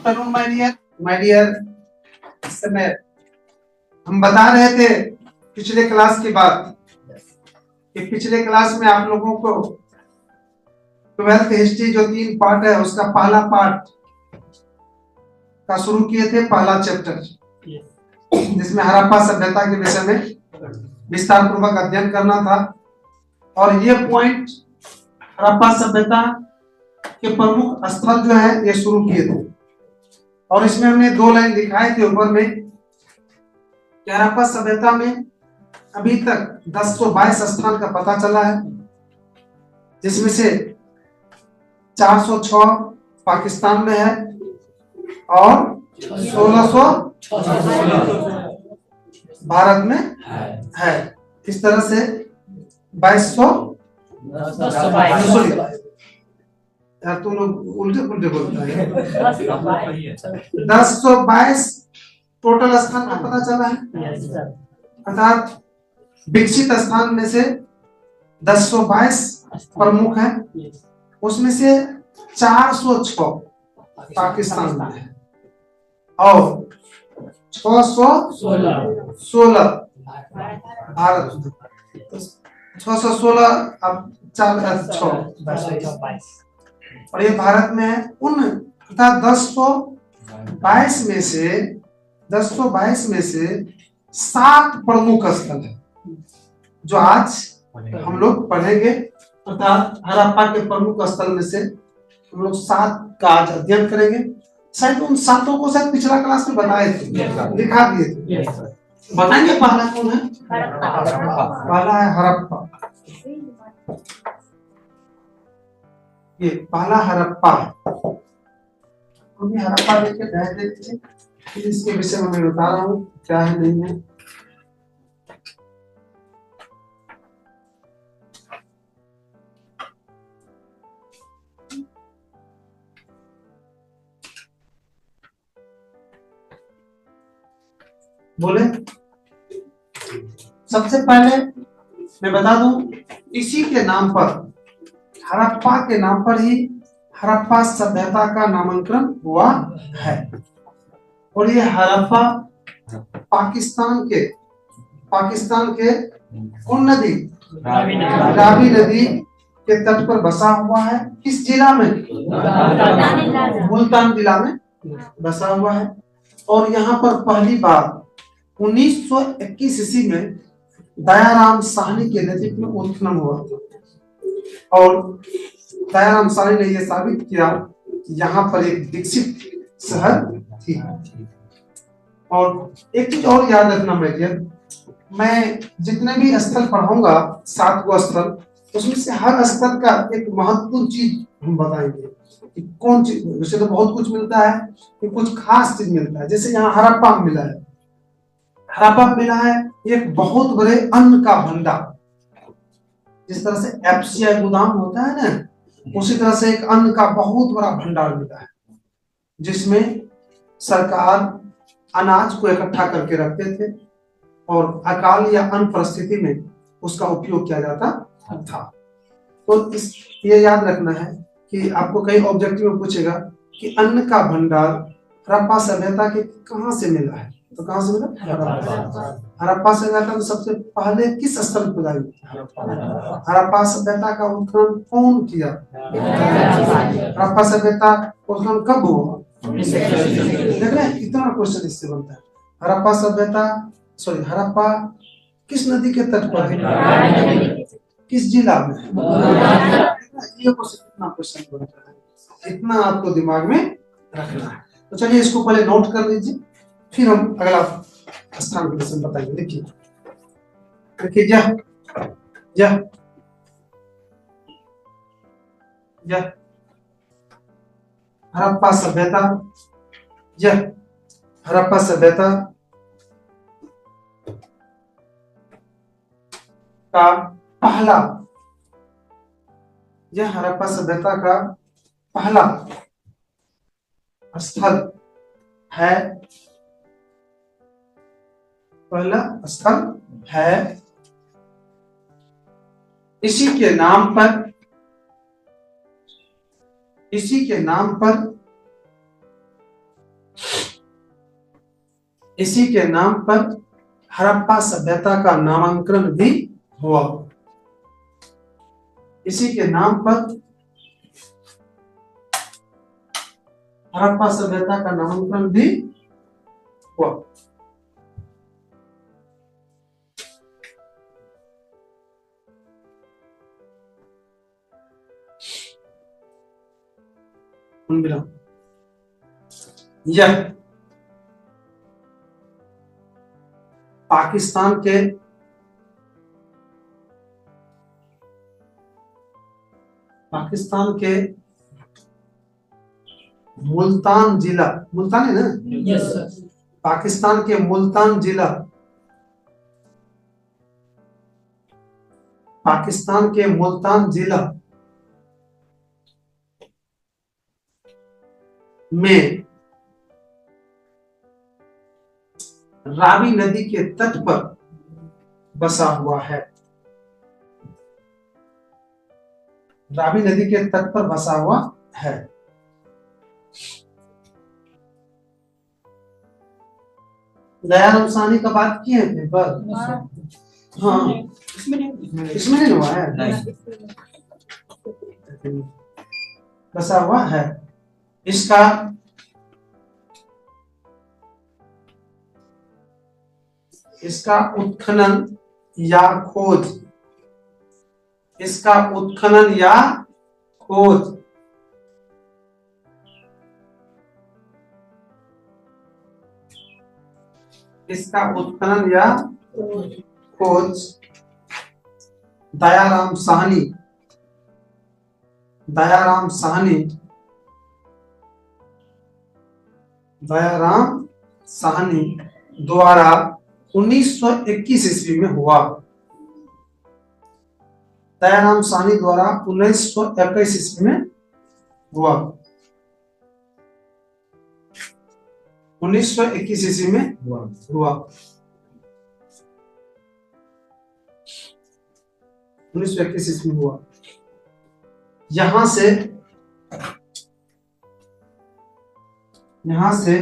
Afternoon my dear. इस समय हम बता रहे थे पिछले क्लास की बात कि पिछले क्लास में आप लोगों को 12th हिस्ट्री जो 3 पार्ट है उसका पहला पार्ट का शुरू किए थे, पहला चैप्टर जिसमें हड़प्पा सभ्यता के विषय में विस्तार पूर्वक अध्ययन करना था। और ये पॉइंट हड़प्पा सभ्यता के प्रमुख स्थल जो है ये शुरू किए थे। और इसमें हमने 2 लाइन दिखाए थे ऊपर में कि हड़प्पा सभ्यता में अभी तक 1022 स्थान का पता चला है, जिसमें से 406 पाकिस्तान में है और 1600 भारत में है। इस तरह से 2200 यार तुम लोग उल्टे पुल्टे बोलते हैं। 1022 टोटल स्थान का पता चला है, अर्थात विकसित स्थान में से 1022 प्रमुख है, उसमें से 406 पाकिस्तान में है और 616 भारत में। 616 अब 4 और ये भारत में है। उन अर्थात 1022 में से 7 प्रमुख स्थल है जो आज हम लोग पढ़ेंगे। अर्थात हड़प्पा के प्रमुख स्थल में से हम लोग 7 का आज अध्ययन करेंगे। शायद उन 7 को शायद पिछला क्लास में बताए थे, दिखा दिए थे। बताएंगे पहला कौन है? पहला है हड़प्पा। ये पहला हड़प्पा है। अभी हड़प्पा देख के कह देते हैं, फिर इसके विषय में मैं बता रहा हूँ क्या है नहीं है। बोले सबसे पहले मैं बता दूं, इसी के नाम पर, हड़प्पा के नाम पर ही हड़प्पा सभ्यता का नामकरण हुआ है। और ये हड़प्पा पाकिस्तान के कौन नदी? रावी नदी के तट पर बसा हुआ है। किस जिला में? मुल्तान जिला में बसा हुआ है। और यहाँ पर पहली बार 1921 ईस्वी में दयाराम साहनी के नेतृत्व में उत्खनन हुआ और दयाराम साहनी ने यह साबित किया कि यहाँ पर एक विकसित शहर थी। और एक चीज और याद रखना मैं जितने भी स्थल पढ़ाऊंगा 7 गो स्थल, उसमें से हर स्थल का एक महत्वपूर्ण चीज हम बताएंगे कि कौन चीज। वैसे तो बहुत कुछ मिलता है कि कुछ खास चीज मिलता है। जैसे यहाँ हड़प्पा मिला है, एक बहुत बड़े अन्न का भंडार। जिस तरह से एफसीआई गोदाम होता है ना, उसी तरह से एक अन्न का बहुत बड़ा भंडार मिला है, जिसमें सरकार अनाज को इकट्ठा करके रखते थे और अकाल या अन्य परिस्थिति में उसका उपयोग किया जाता था। तो ये याद रखना है कि आपको कई ऑब्जेक्टिव में पूछेगा कि अन्न का भंडार हड़प्पा सभ्यता के कहाँ से मिला है, तो कहाँ से मिला? हड़प्पा सभ्यता तो सबसे पहले किस स्थल पर आई? हड़प्पा सभ्यता का उत्खनन कौन किया? हड़प्पा सभ्यता उत्खनन कब हुआ? देख रहे हैं कितना क्वेश्चन इससे बनता है। हड़प्पा किस नदी के तट पर है? किस जिला में? ये कितना क्वेश्चन बनता है, इतना आपको दिमाग में रखना है। तो चलिए इसको पहले नोट कर लीजिए, फिर हम अगला स्थान के विषय में बताएंगे। देखिए यह हड़प्पा सभ्यता, यह हड़प्पा सभ्यता का पहला, यह हड़प्पा सभ्यता का पहला स्थल है, पहला स्थल है। इसी के नाम पर इसी के नाम पर हड़प्पा सभ्यता का नामांकन भी हुआ। इसी के नाम पर हड़प्पा सभ्यता का नामांकन भी हुआ। यह पाकिस्तान के मुल्तान जिला, मुल्तान है ना? Yes sir. पाकिस्तान के मुल्तान जिला, पाकिस्तान के मुल्तान जिला में रावी नदी के तट पर बसा हुआ है। रावी नदी के तट पर बसा हुआ है। दयाराम साहनी का बात किए थे पर हाँ इसमें नहीं हुआ है, बसा हुआ है। इसका उत्खनन या खोज, इसका उत्खनन या खोज इसका उत्खनन या खोज दयाराम साहनी द्वारा 1921 ईस्वी में हुआ। दयाराम साहनी द्वारा 1921 ईस्वी में हुआ। 1921 ईस्वी में हुआ। 1921 ईस्वी में हुआ। यहां से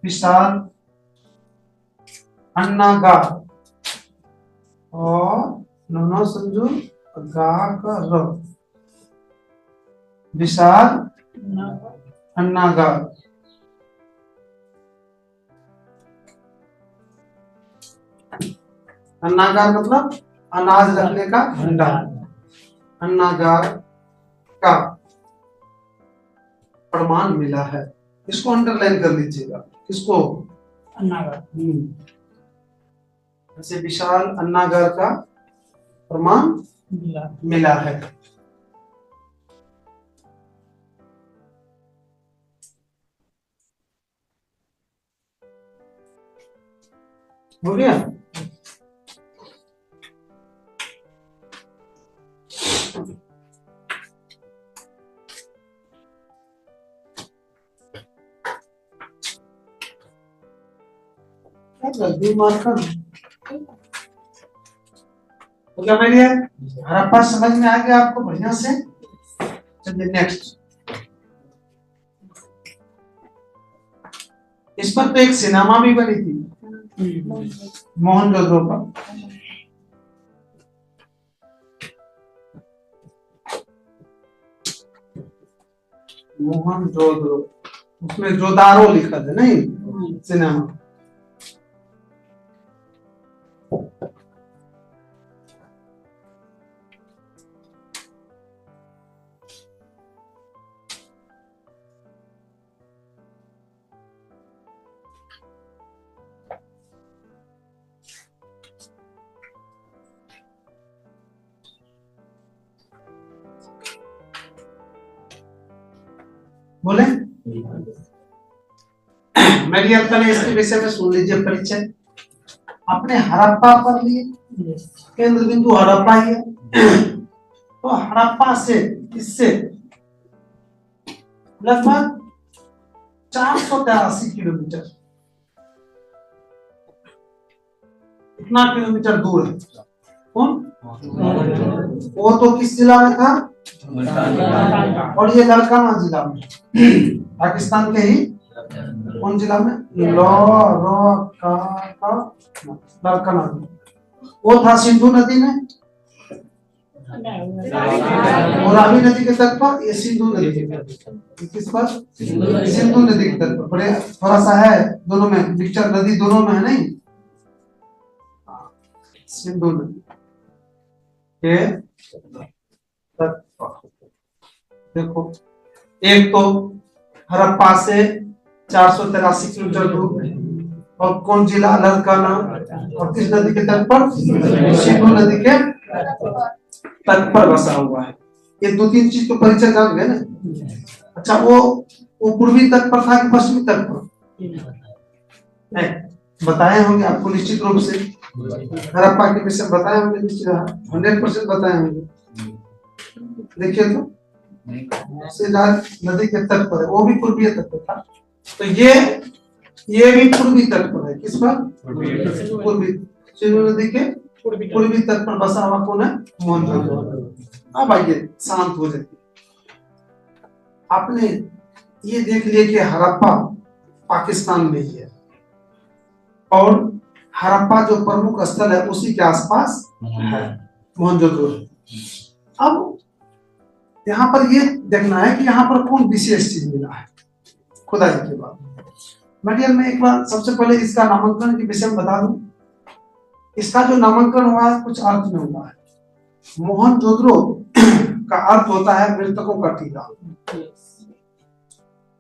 विशाल अन्नागार और नौना समझो गा का र, विशाल अन्नागार अन्नागार मतलब अनाज रखने का भंडार। अन्नागार का प्रमाण मिला है। इसको अंडरलाइन कर लीजिएगा। किसको? अन्नागार। ऐसे विशाल अन्नागार का प्रमाण मिला है। हो गया? जल्दी मार्कर हो गया मेरी? हड़प्पा समझ में आ गया आपको बढ़िया से? चलिए नेक्स्ट। इस पर तो एक सिनेमा भी बनी थी मोहनजोदड़ो पर। मोहनजोदड़ो, उसमें जोदारो लिखा था नहीं सिनेमा। बोले मेरी अपने इसके विषय में सुन लीजिए परिचय। अपने हड़प्पा पर लिए केंद्र बिंदु हड़प्पा ही है। तो हड़प्पा से इससे लगभग 483 किलोमीटर, इतना किलोमीटर दूर है। कौन? वो तो किस जिला में था? और ये लड़काना जिला में, पाकिस्तान के ही कौन जिला में? लड़काना। वो था सिंधु नदी में, और रावी नदी के तट पर, ये सिंधु नदी के तट पर। किस पर? सिंधु नदी के तट पर। बड़े थोड़ा सा है दोनों में, मिक्सचर नदी दोनों में है नहीं। सिंधु नदी के तट पर देखो, एक तो हड़प्पा से 483 किलोमीटर दूर, और कौन जिला? लड़काना। और किस नदी के तट पर? सिंधु नदी के तट पर बसा हुआ है। ये दो तीन चीज तो परिचय जान गए ना। अच्छा, वो पूर्वी तट पर था कि पश्चिमी तट पर? बताए होंगे आपको निश्चित रूप से, हड़प्पा के विषय बताए होंगे, निश्चित 100% बताए होंगे। देखिए तो नदी के तट पर है, वो भी पूर्वी तट पर था। तो ये भी पूर्वी तट पर है। किस पर? पूर्वी सिंधु नदी के पूर्वी तट पर बसा हुआ कौन है? मोहनजोदड़ो। अब आइए शांत हो जाइए। आपने ये देख लिया कि हड़प्पा पाकिस्तान में ही है, और हड़प्पा जो प्रमुख स्थल है उसी के आसपास है मोहनजोदड़ो। अब यहाँ पर ये देखना है कि यहाँ पर कौन विशेष चीज मिला है खुदाई के बाद। मटियर में एक बार सबसे पहले इसका नामांकन के विषय में बता दूं। इसका जो नामांकन हुआ है कुछ अर्थ में हुआ है। मोहनजोदड़ो का अर्थ होता है मृतकों का टीला,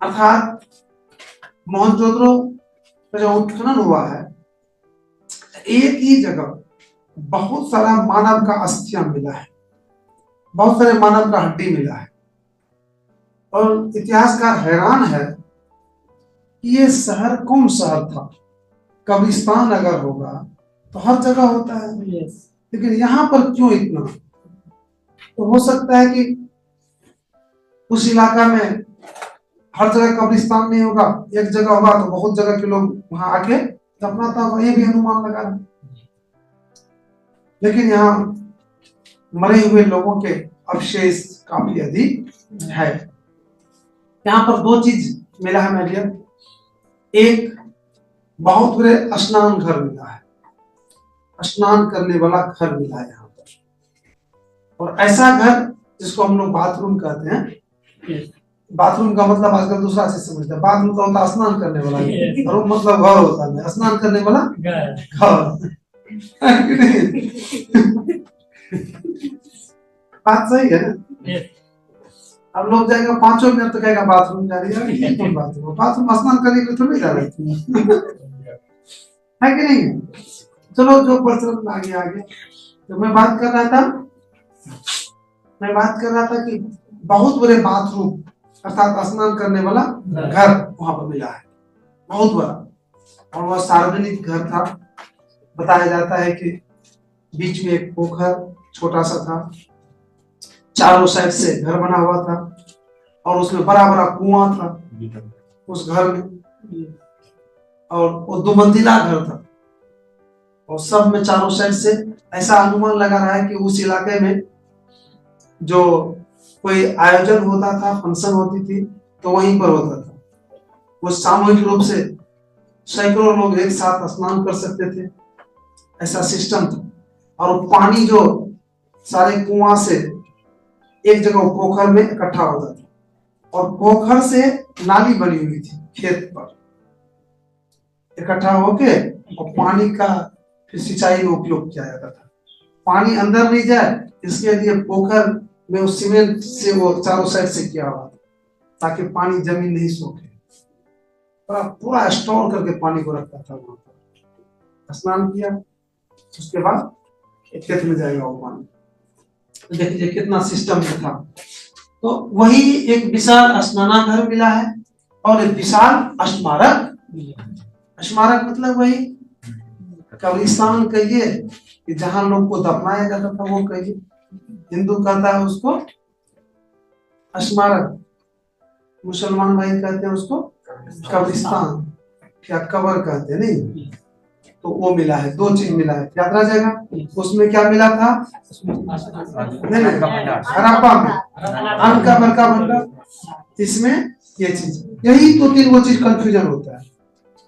अर्थात मोहनजोदड़ो का जो उत्खनन हुआ है, एक ही जगह बहुत सारा मानव का अस्थियां मिला है, बहुत सारे मानव का हड्डी मिला है। और इतिहासकार हैरान है कि ये शहर कौन शहर था? कब्रिस्तान अगर होगा तो हर जगह होता है, लेकिन यहाँ पर क्यों इतना? तो हो सकता है कि उस इलाका में हर जगह कब्रिस्तान नहीं होगा, एक जगह होगा तो बहुत जगह के लोग वहां आके दफनाता होगा, ये भी अनुमान लगा रहा। लेकिन यहाँ मरे हुए लोगों के अवशेष काफी अधिक है। यहाँ पर दो चीज मिला है मेडिया। एक बहुत बड़े स्नान घर मिला है, स्नान करने वाला घर मिला है यहाँ पर। और ऐसा घर जिसको हम लोग बाथरूम कहते हैं। बाथरूम का मतलब आजकल दूसरा चीज समझते हैं। बाथरूम का होता है स्नान करने वाला, रूम मतलब घर होता है, स्नान करने वाला घर। बात सही है ना? अब लोग जाएगा 5 मिनट तो कहेगा बाथरूम जा रही है, कौन बाथरूम? बाथरूम स्नान करने के लिए थोड़ी जा रही है कि नहीं? चलो जो प्रचलन आगे आगे। तो मैं बात कर रहा था कि बहुत बड़े बाथरूम अर्थात स्नान करने वाला घर वहां पर मिला है, बहुत बड़ा। और वह सार्वजनिक घर था। बताया जाता है कि बीच में एक पोखर छोटा सा था, चारों साइड से घर बना हुआ था, और उसमें बड़ा बड़ा कुआं था उस घर में। और वो 2 मंजिला घर था, और सब में चारों साइड से ऐसा अनुमान लगा रहा है कि उस इलाके में जो कोई आयोजन होता था, फंक्शन होती थी, तो वहीं पर होता था। वो सामूहिक रूप से सैकड़ों लोग एक साथ स्नान कर सकते थे, ऐसा सिस्टम था। और पानी जो सारे कुआं से एक जगह पोखर में इकट्ठा होता था, और पोखर से नाली बनी हुई थी खेत पर इकट्ठा होके, और पानी का फिर सिंचाई में उपयोग किया जाता था। पानी अंदर नहीं जाए इसके लिए पोखर में उस सीमेंट से वो चारों साइड से किया हुआ था, ताकि पानी जमीन नहीं सूखे। पूरा स्टोर करके पानी को रखता था वहां पर। स्नान किया, उसके बाद खेत में जाएगा वो पानी। तो देखिए कितना सिस्टम में था। तो वही एक विशाल स्नानागार मिला है, और एक विशाल स्मारक। स्मारक मतलब वही कब्रिस्तान कहिए कि जहां लोग को दफनाया जाता था, वो कहिए। हिंदू कहता है उसको स्मारक, मुसलमान भाई कहते हैं उसको कब्रिस्तान या कब्र कहते हैं, नहीं? तो वो मिला है, दो चीज मिला है, याद रह जाएगा। उसमें क्या मिला था? नहीं हड़प्पा में अन्न का बड़का भंडार, इसमें ये चीज, यही दो तीन वो चीज कंफ्यूजन होता है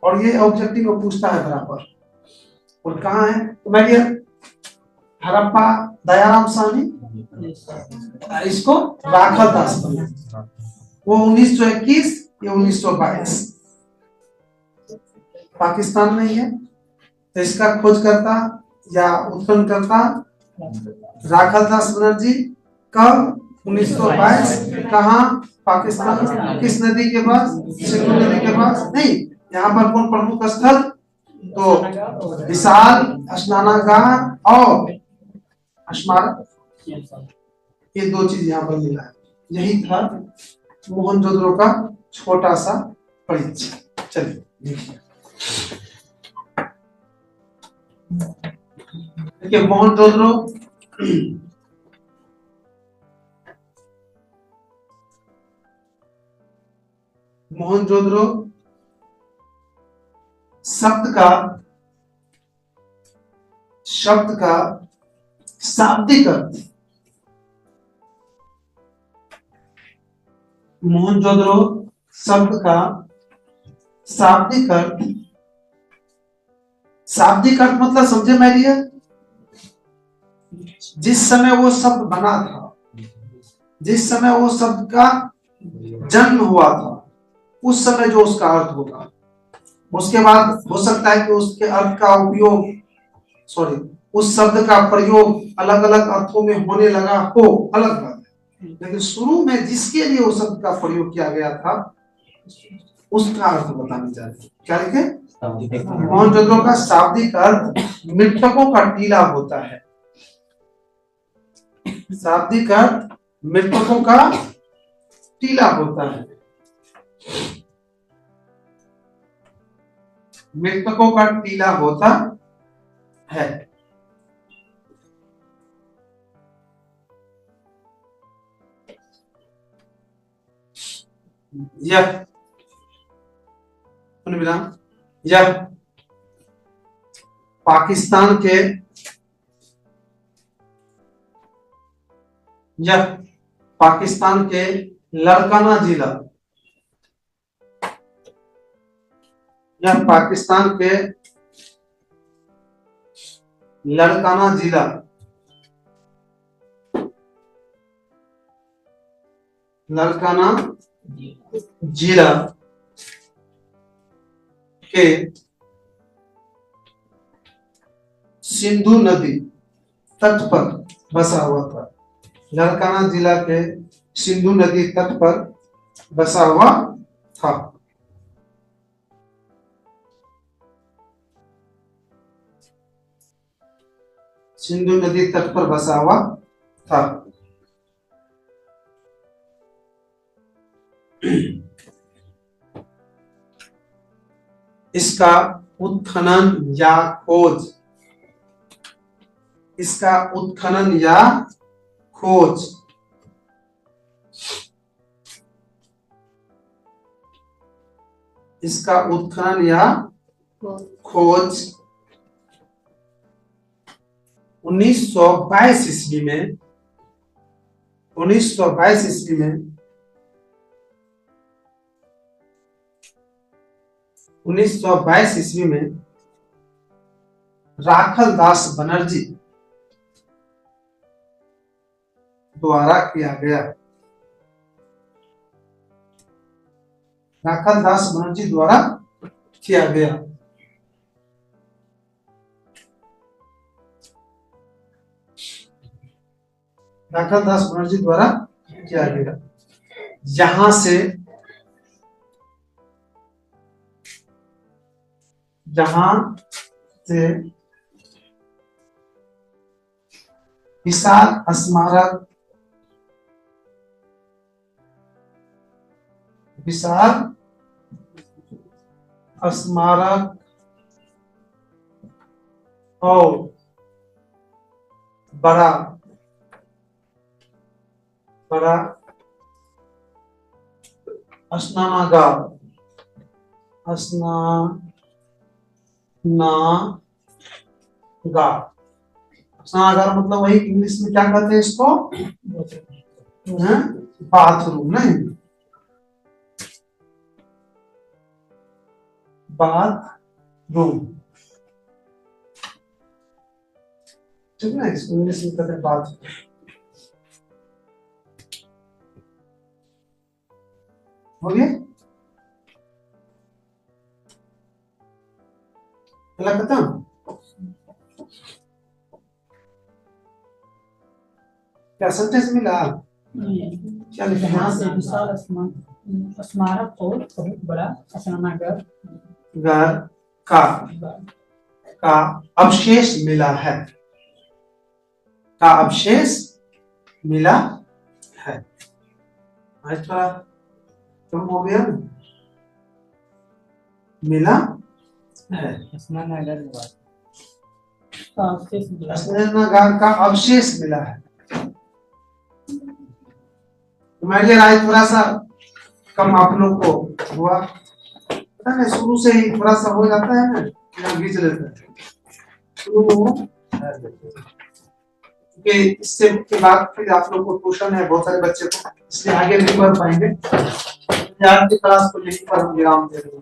और ये ऑब्जेक्टिव में पूछता है बराबर। और कहाँ है तो मैं ये हड़प्पा दयाराम साहनी, इसको राघव दास बना, वो 1921, ये 1922। पाकिस्तान में ही है, तो इसका खोजकर्ता या उत्पन्न करता राघव दास बनर्जी। कब? 1922। कहाँ? पाकिस्तान। किस नदी के पास? सिंधु नदी के पास। नहीं, यहाँ पर कौन प्रमुख स्थल? तो विशाल स्नानागार और स्मारक, ये दो चीज यहाँ पर मिला है। यही था मोहनजोदड़ो का छोटा सा परिचय। चलिए देखिए, मोहनजोदड़ो मोहनजोदड़ो शब्द का शाब्दिक अर्थ, मोहनजोदड़ो शब्द का शाब्दिक अर्थ, शाब्दिक अर्थ मतलब समझे मेरिया, जिस समय वो शब्द बना था, जिस समय वो शब्द का जन्म हुआ था, उस समय जो उसका अर्थ होगा। उसके बाद हो सकता है कि उसके अर्थ का उपयोग, उस शब्द का प्रयोग अलग अलग अर्थों में होने लगा हो, अलग बात है, लेकिन शुरू में जिसके लिए उस शब्द का प्रयोग किया गया था उसका अर्थ बताने जा रहे हैं। क्या लिखे? मोहनजोदड़ो का शाब्दिक अर्थ मृतकों का टीला होता है। शाब्दिक अर्थ मृतकों का टीला होता है, मृतकों का टीला होता है। यह यह पाकिस्तान के लड़काना जिला, यह पाकिस्तान के लड़काना जिला के सिंधु नदी तट पर बसा हुआ था। लड़काना जिला के सिंधु नदी तट पर बसा हुआ था। सिंधु नदी तट पर बसा हुआ था। इसका उत्खनन या खोज, इसका उत्खनन या खोज इसका उत्खनन या खोज 1922 ईस्वी में 1922 ईस्वी में 1922 ईस्वी में राखल दास बनर्जी द्वारा किया गया। राखल दास बनर्जी द्वारा किया गया। राखल दास बनर्जी द्वारा किया गया। यहां से विशाल स्मारक, और बड़ा स्नानागार गार। स्नानागार मतलब वही इंग्लिश में क्या कहते हैं इसको, बाथरूम नहीं, बाथरूम, ठीक है, इसको इंग्लिश में कहते हैं बाथरूम। हो गया पहला खत्म। क्या सेंटेंस मिला, क्या लिखा यहाँ है, से विशाल स्मारक और बहुत बड़ा स्नानागार घर का अवशेष मिला है, का अवशेष मिला है। आज थोड़ा कम हो गया, मिला है, स्नानागार स्नानागार का अवशेष मिला है। मेरे राय थोड़ा सा कम आप लोग को हुआ, पता नहीं शुरू से ही थोड़ा सा हो जाता है ना, बीच लेते हैं क्योंकि इससे के बाद फिर आप लोग को ट्यूशन है बहुत सारे बच्चे को, इसलिए आगे नहीं पढ़ पाएंगे। आज की क्लास को यहीं पर हम विराम दे रहे हैं।